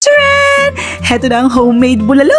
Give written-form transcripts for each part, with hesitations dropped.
Tcharan! Heto na ang homemade bulalo!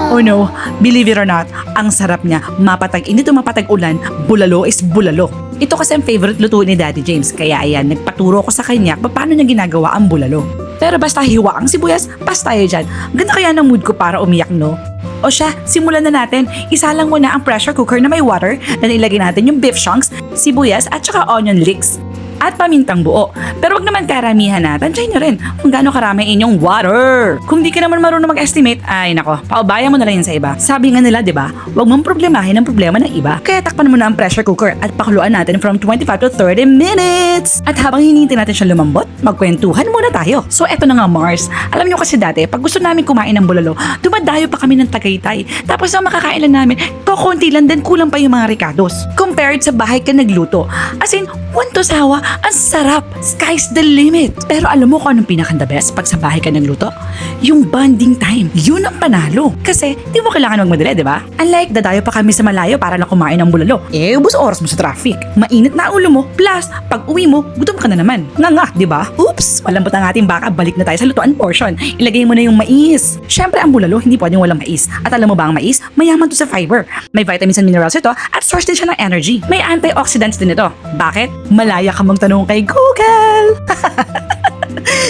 Oh no, believe it or not, ang sarap niya. Mapatag init o mapatag ulan, bulalo is bulalo. Ito kasi ang favorite luto ni Daddy James, kaya ayan, nagpaturo ko sa kanya paano niya ginagawa ang bulalo. Pero basta hiwa ang sibuyas, pas tayo dyan. Ganda kaya ng mood ko para umiyak, no? O siya, simulan na natin. Isalang muna ang pressure cooker na may water na nilagay natin yung beef chunks, sibuyas at saka onion leeks. At pamintang buo. Pero wag naman karamihan na. Tansyahin nyo rin kung gaano karami inyong water. Kung di ka naman marunong mag-estimate, ay nako, paubayan mo na lang yun sa iba. Sabi nga nila, di ba? Wag mong problemahin ang problema ng iba. Kaya takpan mo na ang pressure cooker at pakuluan natin from 25 to 30 minutes. At habang hinihintay natin siya lumambot, magkwentuhan muna tayo. So eto na nga Mars. Alam nyo kasi dati, pag gusto namin kumain ng bulalo, dumadayo pa kami ng Tagaytay. Tapos ang makakain lang namin, kukunti lang din, kulang pa yung mga ricados. Compared sa bahay ka nagluto. As in, one to sawa, ang sarap. Sky's the limit. Pero alam mo kung anong pinaka-the best pag sa bahay ka nagluto? Yung bonding time. Yun ang panalo. Kasi di mo kailangan magmadali, di ba? Unlike dadayo pa kami sa malayo para lang kumain ng bulalo. Ubus oras mo sa traffic. Mainit na ulo mo. Plus, pag uwi mo, gutom ka na naman. Nga, di ba? Oops! Malambot ang ating baka. Balik na tayo sa lutuan portion. Ilagay mo na yung mais. Syempre, ang bulalo, hindi pwedeng walang mais. At alam mo ba ang mais? Mayaman to sa fiber. May vitamins and minerals ito at source din siya ng energy. May antioxidants din ito. Bakit? Malaya ka magtanong kay Google.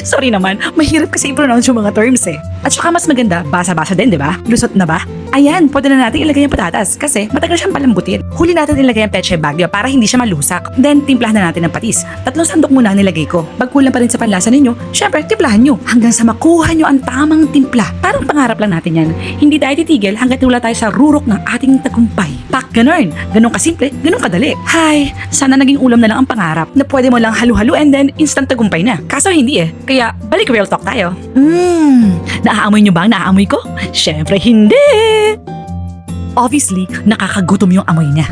Sorry naman, mahirap kasi i-pronounce yung mga terms eh. At saka mas maganda, basa-basa din, di ba? Lusot na ba? Ayan, pwede na natin ilagay ang patatas kasi matagal siyang palambutin. Huli natin ilagay ang peche baguio para hindi siya malusak. Then, timplahan na natin ng patis. 3 sandok muna ang nilagay ko. Pag kulang pa rin sa panlasa ninyo, syempre, timplahan nyo. Hanggang sa makuha nyo ang tamang timpla. Parang pangarap lang natin yan. Hindi tayo titigil hanggat wala tayo sa rurok ng ating tagumpay. Pak, ganun. Ganun kasimple, ganun kadali. Hay, sana naging ulam na lang ang pangarap na pwede mo lang halu-halu and then instant tagumpay na. Kaso hindi eh. Kaya, balik real talk tayo. Naaamoy nyo ba ang naaamoy ko? Syempre hindi! Obviously, nakakagutom yung amoy niya.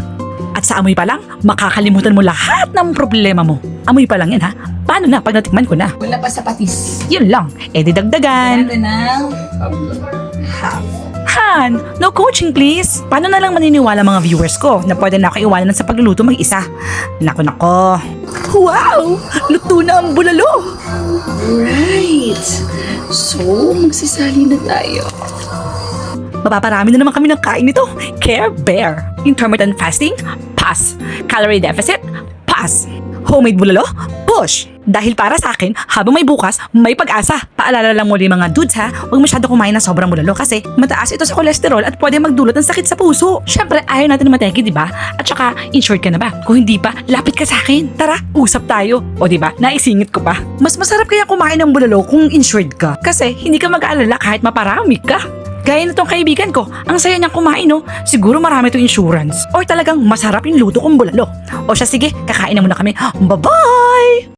At sa amoy pa lang, makakalimutan mo lahat ng problema mo. Amoy pa lang yan ha. Paano na pag natikman ko na? Wala pa sa patis. Yun lang, didagdagan. Ano ng half. Han, no coaching please. Paano na lang maniniwala mga viewers ko na pwede na ako iwanan sa pagluluto mag-isa? Nako. Wow! Luto na ang bulalo! Right. So, magsasali na tayo. Mapaparami na naman kami ng kain nito. Care Bear. Intermittent fasting? Pass. Calorie deficit? Pass. Homemade bulalo? Push! Dahil para sa akin, habang may bukas, may pag-asa. Paalala lang muli mga dudes ha, huwag masyado kumain ng sobrang bulalo kasi mataas ito sa kolesterol at pwede magdulot ng sakit sa puso. Syempre, ayaw natin mateki, di ba? At saka, insured ka na ba? Kung hindi pa, lapit ka sa akin. Tara, usap tayo. O di ba? Naisingit ko pa. Mas masarap kaya kumain ng bulalo kung insured ka. Kasi hindi ka mag-aalala kahit maparami ka. Gaya na tong kaibigan ko, ang saya niyang kumain no, siguro marami to insurance. Or talagang masarap yung luto kong bulalo. O siya sige, kakain na muna kami. Bye-bye!